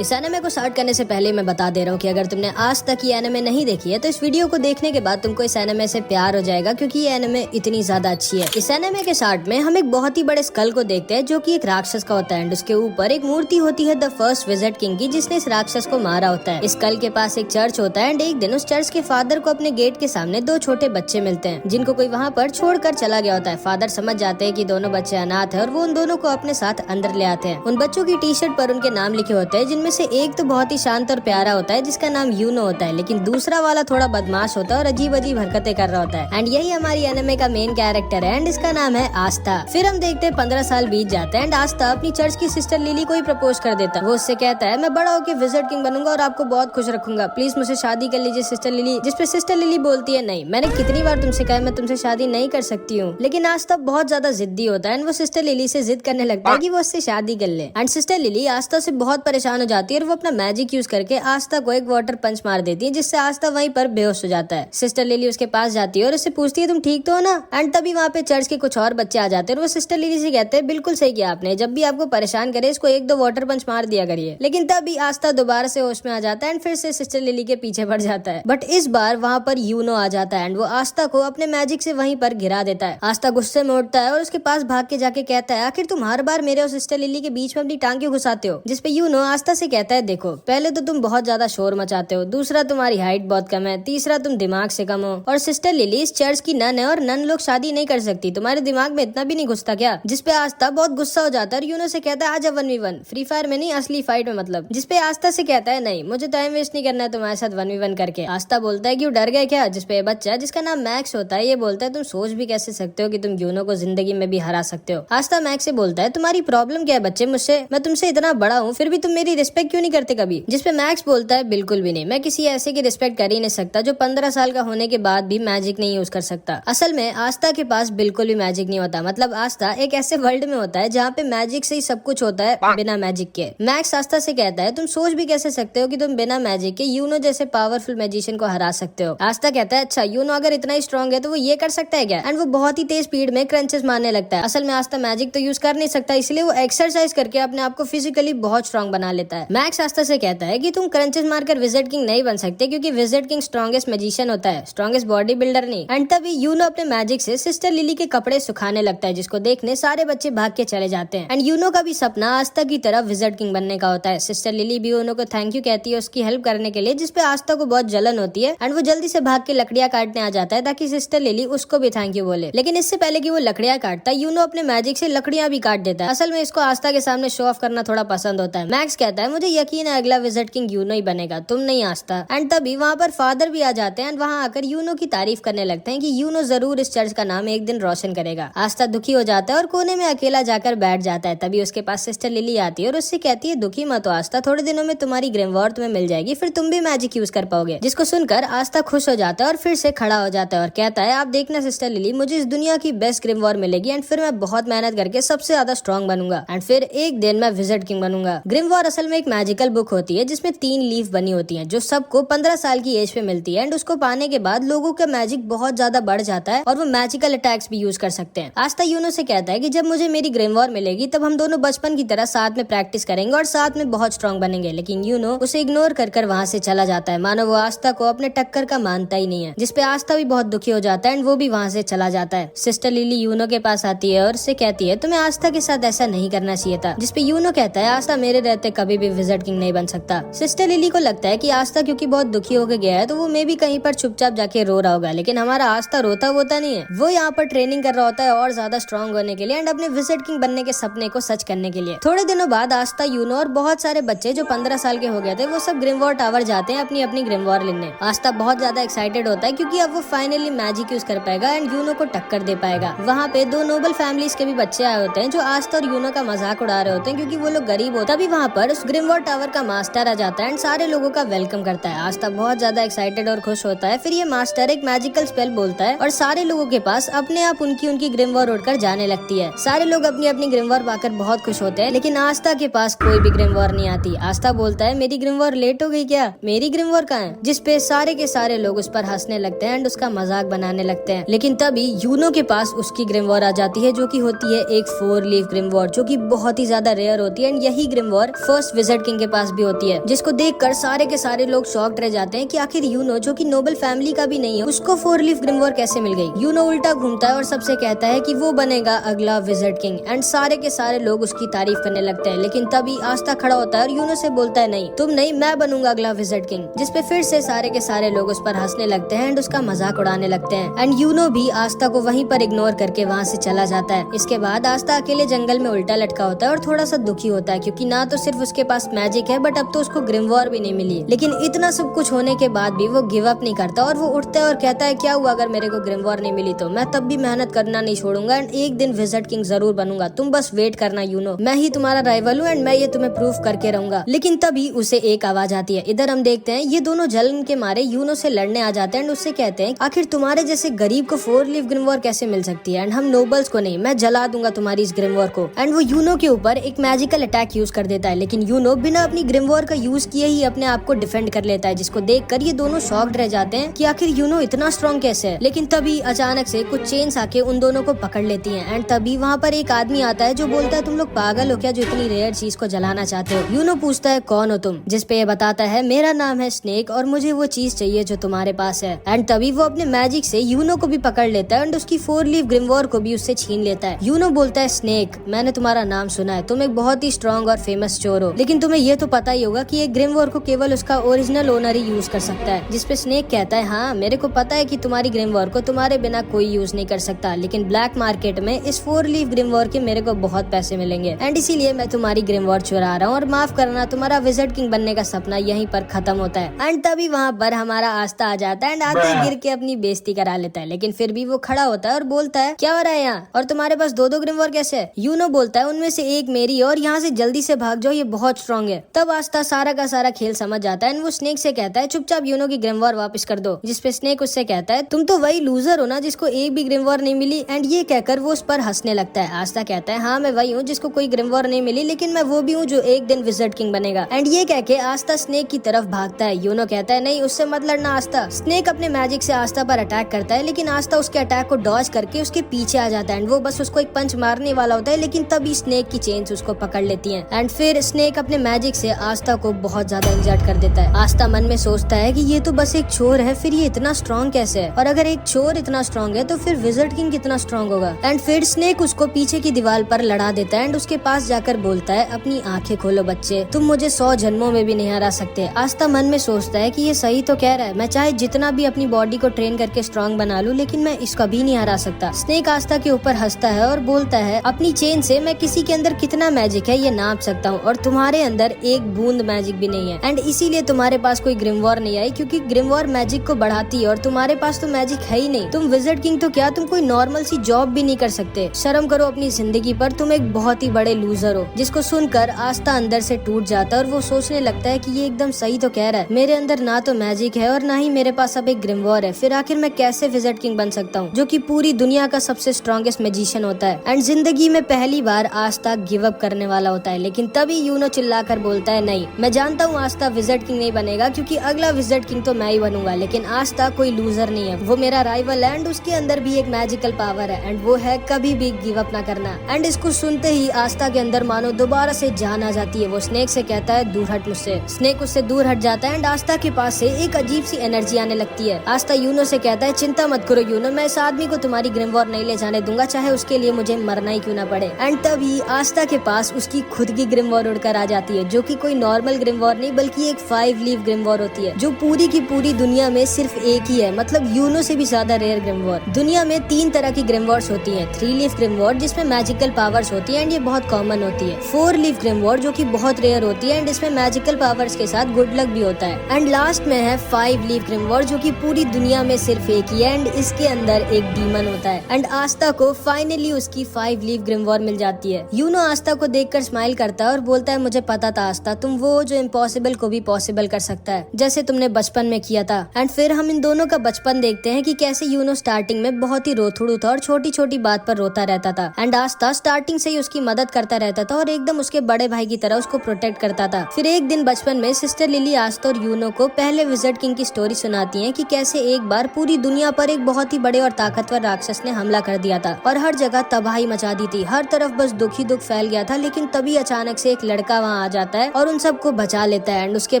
इस एनिमे को स्टार्ट करने से पहले मैं बता दे रहा हूँ कि अगर तुमने आज तक ये एनिमे नहीं देखी है तो इस वीडियो को देखने के बाद तुमको इस एनिमे से प्यार हो जाएगा, क्योंकि ये एनिमे इतनी ज्यादा अच्छी है। इस एनिमे के स्टार्ट में हम एक बहुत ही बड़े स्कल को देखते हैं जो कि एक राक्षस का होता है एंड उसके ऊपर एक मूर्ति होती है द फर्स्ट विजिट किंग की, जिसने इस राक्षस को मारा होता है। इस स्कल के पास एक चर्च होता है एंड एक दिन उस चर्च के फादर को अपने गेट के सामने दो छोटे बच्चे मिलते हैं जिनको कोई वहाँ पर छोड़कर चला गया होता है। फादर समझ जाते हैं कि दोनों बच्चे अनाथ है और वो उन दोनों को अपने साथ अंदर ले आते हैं। उन बच्चों की टी शर्ट पर उनके नाम लिखे होते हैं, जिनमें से एक तो बहुत ही शांत और प्यारा होता है जिसका नाम यूनो होता है, लेकिन दूसरा वाला थोड़ा बदमाश होता है और अजीब अजीब हरकतें कर रहा होता है। एंड यही हमारी एनिमे का मेन कैरेक्टर है एंड इसका नाम है आस्था। फिर हम देखते हैं 15 साल बीत जाते हैं एंड आस्था अपनी चर्च की सिस्टर लिली को ही प्रपोज कर देता है। वो उससे कहता है मैं बड़ा होकर विजिट किंग बनूंगा और आपको बहुत खुश रखूंगा, प्लीज मुझसे शादी कर लीजिए सिस्टर लिली। जिसपे सिस्टर लिली बोलती है नहीं, मैंने कितनी बार तुमसे कहा मैं तुमसे शादी नहीं कर सकती हूँ। लेकिन आस्था बहुत ज्यादा जिद्दी होता है एंड वो सिस्टर लिली से जिद करने लगता है कि वो उससे शादी कर ले। एंड सिस्टर लिली आस्था से बहुत परेशान हो जाती है और वो अपना मैजिक यूज करके आस्था को एक वाटर पंच मार देती है, जिससे आस्था वहीं पर बेहोश हो जाता है। सिस्टर लिली उसके पास जाती है और उससे पूछती है तुम ठीक तो हो ना। एंड तभी वहाँ पे चर्च के कुछ और बच्चे आ जाते हैं और वो सिस्टर लिली से कहते हैं बिल्कुल सही किया आपने, जब भी आपको परेशान करे इसको एक दो वाटर पंच मार दिया करिए। लेकिन तभी आस्था दोबारा से होश में आ जाता है एंड फिर से सिस्टर लिली के पीछे पड़ जाता है। बट इस बार वहाँ पर यूनो आ जाता है एंड वो आस्था को अपने मैजिक से वहीं पर गिरा देता है। आस्था गुस्से में उठता है और उसके पास भाग के जाके कहता है आखिर तुम हर बार मेरे और सिस्टर लिली के बीच में अपनी टांग क्यों घुसाते हो। जिसपे यूनो आस्था से कहता है देखो, पहले तो तुम बहुत ज्यादा शोर मचाते हो, दूसरा तुम्हारी हाइट बहुत कम है, तीसरा तुम दिमाग से कम हो, और सिस्टर लिली इस चर्च की नन है और नन लोग शादी नहीं कर सकती, तुम्हारे दिमाग में इतना भी नहीं घुसता क्या। जिसपे आस्था बहुत गुस्सा हो जाता है और यूनो से कहता है आजा 1v1, फ्री फायर में नहीं असली फाइट में मतलब। जिसपे आस्था से कहता है नहीं, मुझे टाइम वेस्ट नहीं करना है तुम्हारे साथ 1v1 करके। आस्था बोलता है कि वो डर गए क्या। जिसपे बच्चा जिसका नाम मैक्स होता है ये बोलता है तुम सोच भी कैसे सकते हो कि तुम यूनो को जिंदगी में भी हरा सकते हो। आस्था मैक्स से बोलता है तुम्हारी प्रॉब्लम क्या है बच्चे मुझसे, मैं तुमसे इतना बड़ा हूँ फिर भी तुम मेरी रिस्पेक्ट क्यों नहीं करते कभी। जिसपे मैक्स बोलता है बिल्कुल भी नहीं, मैं किसी ऐसे की रिस्पेक्ट कर ही नहीं सकता जो 15 साल का होने के बाद भी मैजिक नहीं यूज कर सकता। असल में आस्था के पास बिल्कुल भी मैजिक नहीं होता, मतलब आस्था एक ऐसे वर्ल्ड में होता है जहाँ पे मैजिक से ही सब कुछ होता है बिना मैजिक के। मैक्स आस्था से कहता है तुम सोच भी कैसे सकते हो कि तुम बिना मैजिक के यूनो जैसे पावरफुल मैजिशियन को हरा सकते हो। आस्था कहता है अच्छा यूनो अगर इतना ही स्ट्रॉन्ग है तो वो ये कर सकता है क्या। एंड वो बहुत ही तेज स्पीड में क्रंचेस मारने लगता है। असल में आस्था मैजिक तो यूज कर नहीं सकता, इसलिए वो एक्सरसाइज करके अपने आप को फिजिकली बहुत स्ट्रॉन्ग बना लेता है। मैक्स आस्था से कहता है कि तुम क्रंचेस मारकर विजिट किंग नहीं बन सकते, क्योंकि विजिट किंग स्ट्रॉन्गेस्ट मैजिशियन होता है, स्ट्रॉन्गेस्ट बॉडी बिल्डर नहीं। एंड तभी यूनो अपने मैजिक से सिस्टर लिली के कपड़े सुखाने लगता है, जिसको देखने सारे बच्चे भाग के चले जाते हैं। एंड यूनो का भी सपना आस्था की तरह विजिट किंग बनने का होता है। सिस्टर लिली भी यूनो को थैंक यू कहती है उसकी हेल्प करने के लिए, जिसपे आस्था को बहुत जलन होती है एंड वो जल्दी से भाग के लकड़ियां काटने आ जाता है ताकि सिस्टर लिली उसको भी थैंक यू बोले। लेकिन इससे पहले कि वो लकड़ियां काटता है यूनो अपने मैजिक से लकड़ियां भी काट देता है। असल में इसको आस्था के सामने शो ऑफ करना थोड़ा पसंद होता है। मैक्स कहता है मुझे यकीन है अगला विजिट किंग यूनो ही बनेगा, तुम नहीं आस्था। एंड तभी वहाँ पर फादर भी आ जाते हैं एंड वहाँ आकर यूनो की तारीफ करने लगते हैं कि यूनो जरूर इस चर्च का नाम एक दिन रोशन करेगा। आस्था दुखी हो जाता है और कोने में अकेला जाकर बैठ जाता है। तभी उसके पास सिस्टर लिली आती है और उससे कहती है दुखी मत हो आस्था, थोड़े दिनों में तुम्हारी ग्रिमवॉर तुम्हें मिल जाएगी, फिर तुम भी मैजिक यूज कर पाओगे। जिसको सुनकर आस्था खुश हो जाता है और फिर से खड़ा हो जाता है और कहता है आप देखना सिस्टर लिली, मुझे इस दुनिया की बेस्ट ग्रिमवॉर मिलेगी एंड फिर मैं बहुत मेहनत करके सबसे ज्यादा स्ट्रॉन्ग बनूंगा एंड फिर एक दिन मैं विजिट किंग बनूंगा। ग्रिमवॉर असल में एक मैजिकल बुक होती है जिसमें 3 लीफ बनी होती हैं जो सबको 15 साल की एज पे मिलती है एंड उसको पाने के बाद लोगों का मैजिक बहुत ज्यादा बढ़ जाता है और वो मैजिकल अटैक्स भी यूज कर सकते हैं। आस्था यूनो से कहता है कि जब मुझे मेरी ग्रिमवॉर मिलेगी तब हम दोनों बचपन की तरह साथ में प्रैक्टिस करेंगे और साथ में बहुत स्ट्रॉन्ग बनेंगे। लेकिन यूनो उसे इग्नोर कर वहाँ से चला जाता है, मानो वो आस्था को अपने टक्कर का मानता ही नहीं है। जिसपे आस्था भी बहुत दुखी हो जाता है एंड वो भी वहाँ से चला जाता है। सिस्टर लिली यूनो के पास आती है और उससे कहती है तुम्हें आस्था के साथ ऐसा नहीं करना चाहिए था। जिसपे यूनो कहता है आस्था मेरे रहते कभी भी विजिट किंग नहीं बन सकता। सिस्टर लिली को लगता है कि आस्था क्योंकि बहुत दुखी होकर गया है तो वो मे भी कहीं पर चुपचाप जाके रो रहा होगा, लेकिन हमारा आस्था रोता होता नहीं है, वो यहाँ पर ट्रेनिंग कर रहा होता है और ज्यादा स्ट्रॉन्ग होने के लिए एंड अपने विजिट किंग बनने के सपने को सच करने के लिए। थोड़े दिनों बाद आस्था यूनो और बहुत सारे बच्चे जो 15 साल के हो गए थे वो सब ग्रिमवॉर टावर जाते हैं अपनी अपनी ग्रिमवॉर लेने। आस्था बहुत ज्यादा एक्साइटेड होता है क्योंकि अब वो फाइनली मैजिक यूज कर पाएगा एंड यूनो को टक्कर दे पाएगा। वहाँ पे 2 नोबल फैमिलीज के भी बच्चे आए होते हैं जो आस्था और यूनो का मजाक उड़ा रहे होते हैं क्योंकि वो लोग गरीब होते हैं। तभी वहाँ पर उस ग्रिमवॉर टावर का मास्टर आ जाता है एंड सारे लोगों का वेलकम करता है। आस्था बहुत ज्यादा एक्साइटेड और खुश होता है। फिर ये मास्टर एक मैजिकल स्पेल बोलता है और सारे लोगों के पास अपने आप उनकी ग्रिमवॉर उड़कर जाने लगती है। सारे लोग अपनी अपनी ग्रिमवॉर पाकर बहुत खुश होते हैं, लेकिन आस्था के पास कोई भी ग्रिमवॉर नहीं आती। आस्था बोलता है मेरी ग्रिमवॉर लेट हो गई क्या, मेरी ग्रिमवॉर कहाँ है। जिसपे सारे के सारे लोग उस पर हंसने लगते हैं एंड उसका मजाक बनाने लगते हैं। लेकिन तभी यूनो के पास उसकी ग्रिमवॉर आ जाती है जो कि होती है एक 4 लीफ ग्रिमवॉर जो कि बहुत ही ज्यादा रेयर होती है एंड यही ग्रिमवॉर फर्स्ट विज़र्ड किंग के पास भी होती है, जिसको देखकर सारे के सारे लोग शॉक्ड रह जाते हैं कि आखिर यूनो जो कि नोबल फैमिली का भी नहीं है उसको 4 लीफ ग्रिमवॉर कैसे मिल गई। यूनो उल्टा घूमता है और सबसे कहता है कि वो बनेगा अगला विज़र्ड किंग एंड सारे के सारे लोग उसकी तारीफ करने लगते हैं। लेकिन तभी आस्था खड़ा होता है और यूनो से बोलता है नहीं तुम नहीं, मैं बनूंगा अगला विज़र्ड किंग, जिसपे फिर से सारे के सारे लोग उस पर हंसने लगते हैं एंड उसका मजाक उड़ाने लगते हैं। एंड यूनो भी आस्था को वहीं पर इग्नोर करके वहाँ से चला जाता है। इसके बाद आस्था अकेले जंगल में उल्टा लटका होता है और थोड़ा सा दुखी होता है क्योंकि ना तो सिर्फ उसके पास मैजिक है बट अब तो उसको ग्रिमवॉर भी नहीं मिली। लेकिन इतना सब कुछ होने के बाद भी वो गिव अप नहीं करता और वो उठता है और कहता है क्या हुआ अगर मेरे को ग्रिमवॉर नहीं मिली तो मैं तब भी मेहनत करना नहीं छोड़ूंगा एंड एक दिन विज़र्ड किंग जरूर बनूंगा, तुम बस वेट करना यूनो, मैं ही तुम्हारा राइवल हूँ एंड मैं ये तुम्हें प्रूव करके रहूंगा। लेकिन तभी उसे एक आवाज आती है। इधर हम देखते हैं ये दोनों जलन के मारे यूनो से लड़ने आ जाते हैं एंड उससे कहते हैं आखिर तुम्हारे जैसे गरीब को 4 लीफ ग्रिमवॉर कैसे मिल सकती है एंड हम नोबल्स को नहीं, मैं जला दूंगा तुम्हारी इस ग्रिमवॉर को। एंड वो यूनो के ऊपर एक मैजिकल अटैक यूज कर देता है, लेकिन यूनो बिना अपनी ग्रिमवॉर का यूज किए ही अपने आप को डिफेंड कर लेता है, जिसको देखकर ये दोनों शॉक्ड रह जाते हैं कि आखिर यूनो इतना स्ट्रॉन्ग कैसे है। लेकिन तभी अचानक से कुछ चेन्स आके उन दोनों को पकड़ लेती हैं एंड तभी वहाँ पर एक आदमी आता है जो बोलता है तुम लोग पागल हो क्या जो इतनी रेयर चीज को जलाना चाहते हो। यूनो पूछता है कौन हो तुम, जिसपे ये बताता है मेरा नाम है स्नेक और मुझे वो चीज चाहिए जो तुम्हारे पास है। एंड तभी वो अपने मैजिक से यूनो को भी पकड़ लेता है एंड उसकी 4 लीफ ग्रिमवॉर को भी उससे छीन लेता है। यूनो बोलता है स्नेक मैंने तुम्हारा नाम सुना है, तुम एक बहुत ही स्ट्रॉन्ग और फेमस चोर हो, लेकिन तुम्हें ये तो पता ही होगा कि एक ग्रिमवॉर को केवल उसका ओरिजिनल ओनर ही यूज कर सकता है। जिसपे स्नेक कहता है हाँ मेरे को पता है कि तुम्हारी ग्रिमवॉर को तुम्हारे बिना कोई यूज नहीं कर सकता, लेकिन ब्लैक मार्केट में इस 4 लीफ ग्रिमवॉर के मेरे को बहुत पैसे मिलेंगे एंड इसीलिए मैं तुम्हारी ग्रिमवॉर चुरा रहा हूँ और माफ करना तुम्हारा विज़र्ड किंग बनने का सपना यहीं पर खत्म होता है। एंड तभी वहाँ पर हमारा आस्था आ जाता है एंड आते ही गिर के अपनी बेइज्जती करा लेता है, लेकिन फिर भी वो खड़ा होता है और बोलता है क्या हो रहा है यहाँ और तुम्हारे पास 2-2 ग्रिमवॉर कैसे है। यूनो बोलता है उनमें से एक मेरी और यहाँ से जल्दी से भाग जाओ, ये बहुत स्ट्रॉन्ग है। तब आस्था सारा का सारा खेल समझ जाता है एंड वो स्नेक से कहता है चुपचाप यूनो की ग्रिमवॉर वापस कर दो, जिसपे स्नेक उससे कहता है तुम तो वही लूजर हो ना जिसको एक भी ग्रिमवॉर नहीं मिली। एंड ये कहकर वो उस पर हंसने लगता है। आस्था कहता है हाँ मैं वही हूँ जिसको कोई ग्रिमवॉर नहीं मिली, लेकिन मैं वो भी हूँ जो एक दिन विज़र्ड किंग बनेगा। एंड ये कह के आस्था स्नेक की तरफ भागता है। यूनो कहता है नहीं उससे मत लड़ना आस्था। स्नेक अपने मैजिक से आस्था पर अटैक करता है, लेकिन आस्था उसके अटैक को डॉज करके उसके पीछे आ जाता है एंड वो बस उसको एक पंच मारने वाला होता है, लेकिन तभी स्नेक की चेन्स उसको पकड़ लेती हैं एंड फिर स्नेक अपने मैजिक से आस्था को बहुत ज्यादा इंजर्ड कर देता है। आस्था मन में सोचता है कि ये तो बस एक चोर है, फिर ये इतना स्ट्रॉन्ग कैसे है, और अगर एक चोर इतना स्ट्रॉन्ग है तो फिर विज़र्ड किंग कितना स्ट्रॉन्ग होगा। एंड फिर स्नेक उसको पीछे की दीवार पर लड़ा देता है एंड उसके पास जाकर बोलता है अपनी आंखें खोलो बच्चे, तुम मुझे 100 जन्मों में भी नहीं हरा सकते। आस्था मन में सोचता है कि ये सही तो कह रहा है, मैं चाहे जितना भी अपनी बॉडी को ट्रेन करके स्ट्रॉन्ग बना लूं, लेकिन मैं इसका भी नहीं हरा सकता। स्नेक आस्था के ऊपर हंसता है और बोलता है अपनी चेन से मैं किसी के अंदर कितना मैजिक है ये नाप सकता हूँ, और तुम्हारे अंदर एक बूंद मैजिक भी नहीं है एंड इसीलिए तुम्हारे पास कोई ग्रिमवॉर नहीं आई, क्योंकि ग्रिमवॉर मैजिक को बढ़ाती है और तुम्हारे पास तो मैजिक है ही नहीं। तुम विज़र्ड किंग तो क्या, तुम कोई नॉर्मल सी जॉब भी नहीं कर सकते। शर्म करो अपनी जिंदगी पर, तुम एक बहुत ही बड़े लूजर हो। जिसको सुनकर आस्था अंदर से टूट जाता है और वो सोचने लगता है कि ये एकदम सही तो कह रहा है, मेरे अंदर ना तो मैजिक है और ना ही मेरे पास अब एक ग्रिमवॉर है, फिर आखिर मैं कैसे विज़र्ड किंग बन सकता हूँ जो कि पूरी दुनिया का सबसे स्ट्रॉन्गेस्ट मैजिशियन होता है। एंड जिंदगी में पहली बार आस्था गिव अप करने वाला होता है, लेकिन तभी यूनो चिल्लाकर बोलता है नहीं, मैं जानता हूँ आस्था विज़र्ड किंग नहीं बनेगा क्योंकि अगला विज़र्ड किंग तो मैं ही बनूंगा, लेकिन आस्था कोई लूजर नहीं है, वो मेरा राइवल है एंड उसके अंदर भी एक मैजिकल पावर है एंड वो है कभी भी गिव अप ना करना। एंड इसको सुनते ही आस्था के अंदर मानो दोबारा से जान आ जाती है। वो स्नेक से कहता है दूर हट मुझसे। स्नेक उससे दूर हट जाता है एंड आस्था के पास से एक अजीब सी एनर्जी आने लगती है। आस्था यूनो से कहता है चिंता मत करो यूनो, मैं इस आदमी को तुम्हारी ग्रिमवॉर नहीं ले जाने दूंगा, चाहे उसके लिए मुझे मरना ही क्यों ना पड़े। एंड तभी आस्था के पास उसकी खुद की ग्रिमवॉर उड़कर आ जाती है, जो कि कोई नॉर्मल ग्रिमवॉर नहीं बल्कि एक 5 लीफ ग्रिमवॉर होती है, जो पूरी की पूरी दुनिया में सिर्फ एक ही है, मतलब यूनो से भी ज्यादा रेयर ग्रिमवॉर। दुनिया में 3 तरह की ग्रिमवॉर्स होती हैं। 3 लीफ ग्रिमवॉर जिसमें मैजिकल पावर्स होती है एंड ये बहुत कॉमन होती है। 4 लीफ ग्रिमवॉर जो कि बहुत रेयर होती है एंड इसमें मैजिकल पावर्स के साथ गुड लक भी होता है। एंड लास्ट में है 5 लीफ ग्रिमवॉर जो कि पूरी दुनिया में सिर्फ एक ही है एंड इसके अंदर एक डीमन होता है। एंड आस्था को फाइनली उसकी 5 लीफ ग्रिमवॉर मिल जाती है। यूनो आस्था को देखकर स्माइल करता है और बोलता है मुझे पता था आस्था, तुम वो जो इम्पॉसिबल को भी पॉसिबल कर सकता है, जैसे तुमने बचपन में किया था। एंड फिर हम इन दोनों का बचपन देखते हैं कि कैसे यूनो स्टार्टिंग में बहुत ही रोथड़ू था और छोटी छोटी बात पर रोता रहता था एंड आस्था स्टार्टिंग से ही उसकी मदद करता रहता था और एकदम उसके बड़े भाई की तरह उसको प्रोटेक्ट करता था। फिर एक दिन बचपन में सिस्टर लिली आस्था और यूनो को पहले विज़र्ड किंग की स्टोरी सुनाती है कि कैसे एक बार पूरी दुनिया पर एक बहुत ही बड़े और ताकतवर राक्षस ने हमला कर दिया था और हर जगह तबाही मचा दी थी। हर तरफ बस दुख ही दुख फैल गया था, लेकिन तभी अचानक से एक लड़का वहाँ वहाँ आ जाता है और उन सबको बचा लेता है। एंड उसके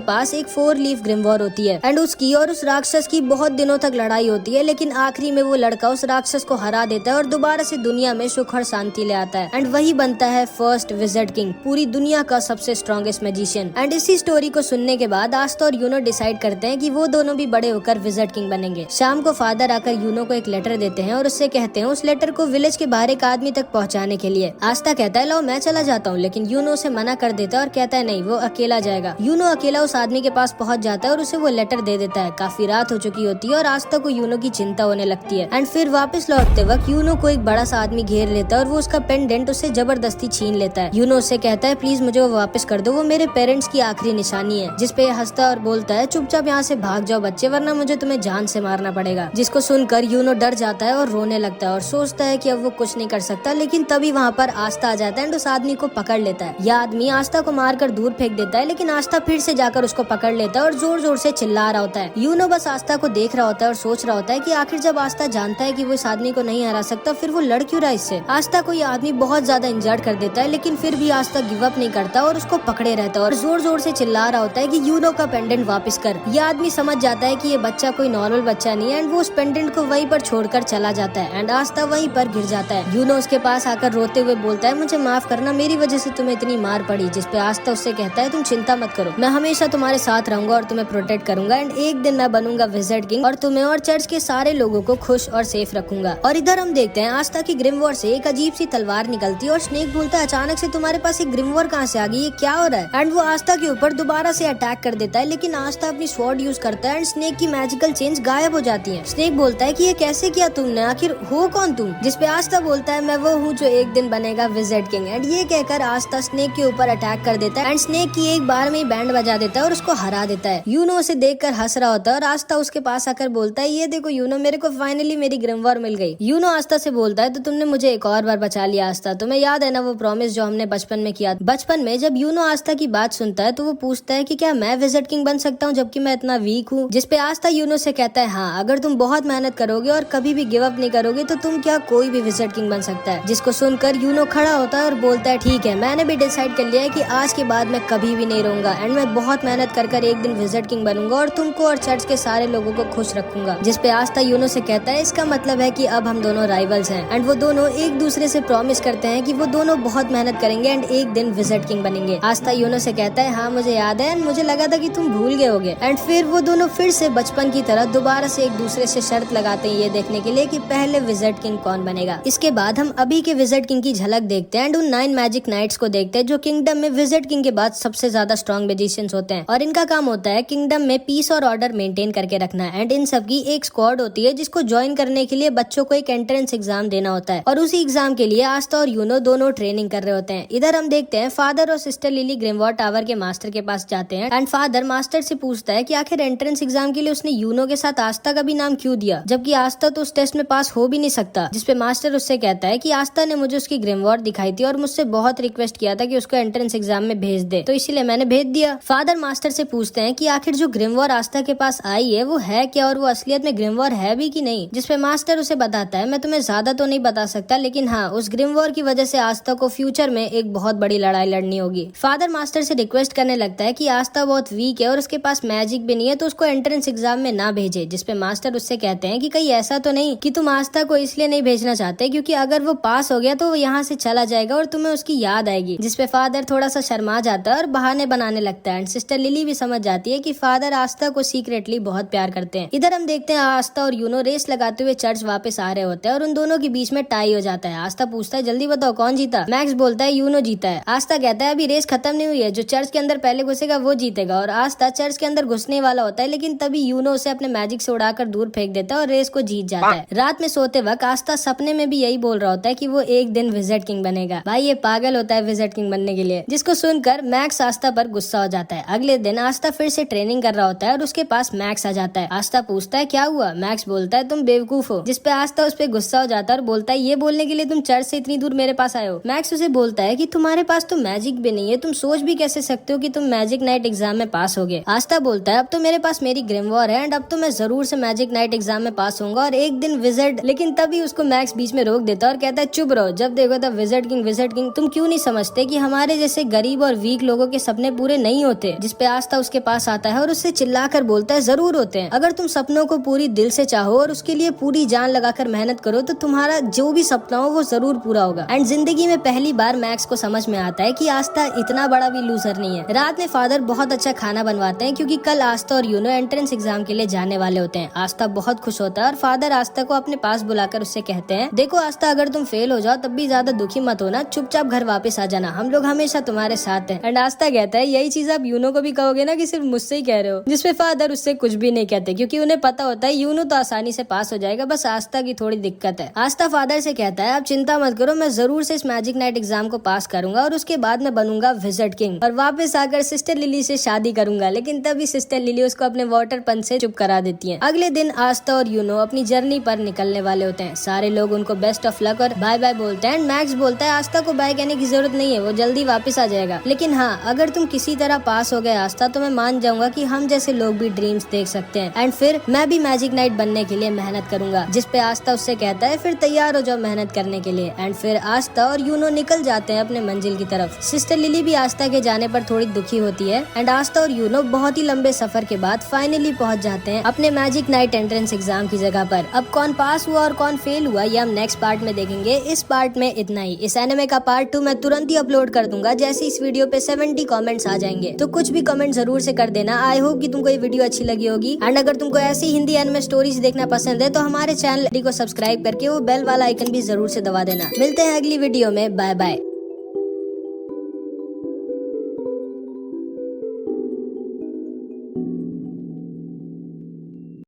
पास एक 4 लीफ ग्रिमवॉर होती है एंड उसकी और उस राक्षस की बहुत दिनों तक लड़ाई होती है, लेकिन आखिरी में वो लड़का उस राक्षस को हरा देता है और दोबारा से दुनिया में सुख और शांति ले आता है। एंड वही बनता है फर्स्ट विज़र्ड किंग, पूरी दुनिया का सबसे स्ट्रॉन्गेस्ट मैजिशियन। एंड इसी स्टोरी को सुनने के बाद आस्था और यूनो डिसाइड करते हैं कि वो दोनों भी बड़े होकर विज़र्ड किंग बनेंगे। शाम को फादर आकर यूनो को एक लेटर देते हैं और उससे कहते हैं उस लेटर को विलेज के बाहर एक आदमी तक पहुँचाने के लिए। आस्था कहता है लो मैं चला जाता हूँ, लेकिन यूनो उसे मना कर देता है और कहता है नहीं, वो अकेला जाएगा। यूनो अकेला उस आदमी के पास पहुँच जाता है और उसे वो लेटर दे देता है। काफी रात हो चुकी होती है और आस्था को यूनो की चिंता होने लगती है। एंड फिर वापस लौटते वक्त यूनो को एक बड़ा सा आदमी घेर लेता है और वो उसका पेंडेंट उससे जबरदस्ती छीन लेता है। यूनो उससे कहता है प्लीज मुझे वो वापस कर दो, वो मेरे पेरेंट्स की आखिरी निशानी है। जिसपे हंसता और बोलता है चुपचाप यहाँ से भाग जाओ बच्चे, वरना मुझे तुम्हें जान से मारना पड़ेगा। जिसको सुनकर यूनो डर जाता है और रोने लगता है और सोचता है कि अब वो कुछ नहीं कर सकता, लेकिन तभी वहाँ पर आस्था आ जाता है एंड उस आदमी को पकड़ लेता है। यह आदमी आस्था को मारकर दूर फेंक देता है, लेकिन आस्था फिर से जाकर उसको पकड़ लेता है और जोर जोर से चिल्ला रहा होता है। यूनो बस आस्था को देख रहा होता है और सोच रहा होता है कि आखिर जब आस्था जानता है कि वो इस आदमी को नहीं हरा सकता, फिर वो लड़ क्यों रहा इससे। आस्था को ये आदमी बहुत ज्यादा इंजर्ड कर देता है, लेकिन फिर भी आस्था गिव अप नहीं करता और उसको पकड़े रहता है और जोर जोर से चिल्ला रहा होता है कि यूनो का पेंडेंट वापस कर। ये आदमी समझ जाता है कि ये बच्चा कोई नॉर्मल बच्चा नहीं है एंड वो उस पेंडेंट को वहीं पर छोड़कर चला जाता है एंड आस्था वहीं पर गिर जाता है। यूनो उसके पास आकर रोते हुए बोलता है मुझे माफ करना, मेरी वजह से तुम्हें इतनी मार पड़ी। जिसपे आस्था उससे कहता है तुम चिंता मत करो, मैं हमेशा तुम्हारे साथ रहूंगा और तुम्हें प्रोटेक्ट करूंगा एंड एक दिन मैं बनूंगा विज़र्ड किंग और तुम्हें और चर्च के सारे लोगों को खुश और सेफ रखूंगा। और इधर हम देखते हैं आस्था की ग्रिमवॉर से एक अजीब सी तलवार निकलती है और स्नेक बोलता है अचानक से तुम्हारे पास एक ग्रिमवॉर कहाँ से आ गई, ये क्या हो रहा है। एंड वो आस्था के ऊपर दोबारा से अटैक कर देता है, लेकिन आस्था अपनी स्वॉर्ड यूज करता है एंड स्नेक की मैजिकल चेंज गायब हो जाती है। स्नेक बोलता है कि ये कैसे किया तुमने, आखिर हो कौन तुम। जिसपे आस्था बोलता है मैं वो हूँ जो एक दिन बनेगा विज़र्ड किंग। एंड ये कहकर आस्था स्नेक के ऊपर अटैक कर देता है एंड स्नेक की एक बार में बैंड बजा देता है और उसको हरा देता है। यूनो उसे देखकर हंस रहा होता है और आस्था उसके पास आकर बोलता है ये देखो यूनो, मेरे को फाइनली मेरी ग्रिमवॉर मिल गई। यूनो आस्था से बोलता है तो तुमने मुझे एक और बार बचा लिया आस्था, तुम्हें याद है ना वो प्रॉमिस जो हमने बचपन में किया। बचपन में जब यूनो आस्था की बात सुनता है तो वो पूछता है कि क्या मैं विज़र्ड किंग बन सकता हूँ जबकि मैं इतना वीक हूँ। जिसपे आस्था यूनो से कहता है हाँ, अगर तुम बहुत मेहनत करोगे और कभी भी गिव अप नहीं करोगे तो तुम क्या कोई भी विज़र्ड किंग बन सकता है। जिसको सुनकर यूनो खड़ा होता है और बोलता है ठीक है, मैंने भी डिसाइड कर लिया है कि आज के बाद मैं कभी भी नहीं रहूंगा एंड मैं बहुत मेहनत कर एक दिन विज़र्ड किंग बनूंगा और तुमको और चर्च के सारे लोगों को खुश रखूंगा। जिसपे आस्था यूनो से कहता है इसका मतलब है कि अब हम दोनों राइवल्स हैं। एंड वो दोनों एक दूसरे से प्रॉमिस करते हैं कि वो दोनों बहुत मेहनत करेंगे एंड एक दिन विज़र्ड किंग बनेंगे। आस्था यूनो से कहता है हाँ मुझे याद है एंड मुझे लगा था कि तुम भूल गए होगे। एंड फिर वो दोनों फिर से बचपन की तरह दोबारा से एक दूसरे से शर्त लगाते हैं ये देखने के लिए कि पहले विज़र्ड किंग कौन बनेगा। इसके बाद हम अभी के विज़र्ड किंग की झलक देखते हैं एंड उन 9 मैजिक नाइट्स को देखते हैं जो किंगडम में विज़र्ड किंग के बाद सबसे ज्यादा स्ट्रॉन्ग मैजिशियंस होते हैं और इनका काम होता है किंगडम में पीस और ऑर्डर मेंटेन करके रखना। एंड इन सब की एक स्क्वाड होती है जिसको ज्वाइन करने के लिए बच्चों को एक एंट्रेंस एग्जाम देना होता है और उसी एग्जाम के लिए आस्था और यूनो दोनों ट्रेनिंग कर रहे होते हैं। इधर हम देखते हैं फादर और सिस्टर लिली ग्रिमवॉर टावर के मास्टर के पास जाते हैं एंड फादर मास्टर से पूछता है कि आखिर एंट्रेंस एग्जाम के लिए उसने यूनो के साथ आस्था का भी नाम क्यों दिया, जबकि आस्था तो उस टेस्ट में पास हो भी नहीं सकता। जिसपे मास्टर उससे कहता है कि आस्था ने मुझे उसकी ग्रिमवॉर दिखाई थी और मुझसे बहुत रिक्वेस्ट किया था कि उसको एंट्रेंस एग्जाम में भेज दे, तो इसीलिए मैंने भेज दिया। फादर मास्टर से पूछते हैं कि आखिर जो ग्रिमवॉर आस्था के पास आई है वो है क्या और वो असलियत में ग्रिमवॉर है भी कि नहीं। जिसपे मास्टर उसे बताता है मैं तुम्हें ज्यादा तो नहीं बता सकता, लेकिन हाँ उस ग्रिमवॉर की वजह से आस्था को फ्यूचर में एक बहुत बड़ी लड़ाई लड़नी होगी। फादर मास्टर से रिक्वेस्ट करने लगता है कि आस्था बहुत वीक है और उसके पास मैजिक भी नहीं है तो उसको एंट्रेंस एग्जाम में ना भेजे। जिसपे मास्टर उससे कहते हैं कि कहीं ऐसा तो नहीं कि तुम आस्था को इसलिए नहीं भेजना चाहते क्योंकि अगर वो पास हो गया तो वो यहाँ से चला जाएगा और तुम्हें उसकी याद आएगी। जिसपे फादर थोड़ा सा शर्मा जाता है और बहाने बनाने लगता है एंड सिस्टर लिली भी समझ जाती है कि फादर आस्था को सीक्रेटली बहुत प्यार करते हैं। इधर हम देखते हैं आस्था और यूनो रेस लगाते हुए चर्च वापस आ रहे होते हैं और उन दोनों के बीच में टाई हो जाता है। आस्था पूछता है जल्दी बताओ कौन जीता। मैक्स बोलता है यूनो जीता है। आस्था कहता है अभी रेस खत्म नहीं हुई है, जो चर्च के अंदर पहले घुसेगा वो जीतेगा। और आस्था चर्च के अंदर घुसने वाला होता है, लेकिन तभी यूनो उसे अपने मैजिक से उड़ाकर दूर फेंक देता है और रेस को जीत जाता है। रात में सोते वक्त आस्था सपने में भी यही बोल रहा होता है कि वो एक दिन विज़र्ड किंग बनेगा। भाई ये पागल होता है विज़र्ड किंग बनने के लिए। जिसको सुनकर मैक्स आस्था पर गुस्सा हो जाता है। अगले दिन आस्था फिर से ट्रेनिंग कर रहा होता है और उसके पास मैक्स आ जाता है। आस्था पूछता है क्या हुआ। मैक्स बोलता है तुम बेवकूफ हो। जिसपे आस्था उस पर गुस्सा हो जाता है और बोलता है ये बोलने के लिए तुम चर्च से इतनी दूर मेरे पास आए हो। मैक्स उसे बोलता है कि तुम्हारे पास तो मैजिक भी नहीं है, तुम सोच भी कैसे सकते हो कि तुम मैजिक नाइट एग्जाम में पास होगे। आस्था बोलता है अब तो मेरे पास मेरी ग्रिमवॉर है एंड अब तो मैं जरूर से मैजिक नाइट एग्जाम में पास होऊंगा और एक दिन विज़र्ड। लेकिन तभी उसको मैक्स बीच में रोक देता है और कहता है चुप रहो, जब देखो तब विज़र्ड किंग। तुम क्यों नहीं समझते कि हमारे जैसे गरीब गरीब और वीक लोगों के सपने पूरे नहीं होते, जिसपे आस्था उसके पास आता है और उससे चिल्लाकर बोलता है जरूर होते हैं। अगर तुम सपनों को पूरी दिल से चाहो और उसके लिए पूरी जान लगाकर मेहनत करो तो तुम्हारा जो भी सपना हो वो जरूर पूरा होगा। एंड जिंदगी में पहली बार मैक्स को समझ में आता है कि आस्था इतना बड़ा भी लूजर नहीं है। रात में फादर बहुत अच्छा खाना बनवाते हैं क्योंकि कल आस्था और यूनो एंट्रेंस एग्जाम के लिए जाने वाले होते हैं। आस्था बहुत खुश होता है और फादर आस्था को अपने पास बुलाकर उससे कहते हैं, देखो आस्था, अगर तुम फेल हो जाओ तब भी ज्यादा दुखी मत होना, चुपचाप घर वापस आ जाना, हम लोग हमेशा तुम्हारे साथ हैं। एंड आस्था कहता है, यही चीज आप यूनो को भी कहोगे ना कि सिर्फ मुझसे ही कह रहे हो? जिसपे फादर उससे कुछ भी नहीं कहते क्योंकि उन्हें पता होता है यूनो तो आसानी से पास हो जाएगा, बस आस्था की थोड़ी दिक्कत है। आस्था फादर से कहता है, आप चिंता मत करो, मैं जरूर से इस मैजिक नाइट एग्जाम को पास करूंगा और उसके बाद मैं बनूंगा विज़र्ड किंग और वापस आकर सिस्टर लिली से शादी करूंगा। लेकिन तभी सिस्टर लिली उसको अपने वाटर पंच से चुप करा देती है। अगले दिन आस्था और यूनो अपनी जर्नी पर निकलने वाले होते हैं। सारे लोग उनको बेस्ट ऑफ लक और बाय बाय बोलते हैं। मैक्स बोलता है आस्था को बाय कहने की जरूरत नहीं है, वो जल्दी वापस आ जाएगा। लेकिन हाँ, अगर तुम किसी तरह पास हो गए आस्था तो मैं मान जाऊंगा कि हम जैसे लोग भी ड्रीम्स देख सकते हैं एंड फिर मैं भी मैजिक नाइट बनने के लिए मेहनत करूंगा। जिसपे आस्था उससे कहता है, फिर तैयार हो जाओ मेहनत करने के लिए। एंड फिर आस्था और यूनो निकल जाते हैं अपने मंजिल की तरफ। सिस्टर लिली भी आस्था के जाने पर थोड़ी दुखी होती है एंड आस्था और यूनो बहुत ही लंबे सफर के बाद फाइनली पहुंच जाते हैं अपने मैजिक नाइट एंट्रेंस एग्जाम की जगह पर। अब कौन पास हुआ और कौन फेल हुआ ये हम नेक्स्ट पार्ट में देखेंगे। इस पार्ट में इतना ही। इस एनिमे का पार्ट 2 मैं तुरंत ही अपलोड कर दूंगा जैसे इस वीडियो पे 70 कमेंट्स आ जाएंगे, तो कुछ भी कमेंट जरूर से कर देना। आई होप कि तुमको ये वीडियो अच्छी लगी होगी एंड अगर तुमको ऐसी हिंदी एनिमे स्टोरीज देखना पसंद है तो हमारे चैनल को सब्सक्राइब करके वो बेल वाला आइकन भी जरूर से दबा देना। मिलते हैं अगली वीडियो में, बाय बाय।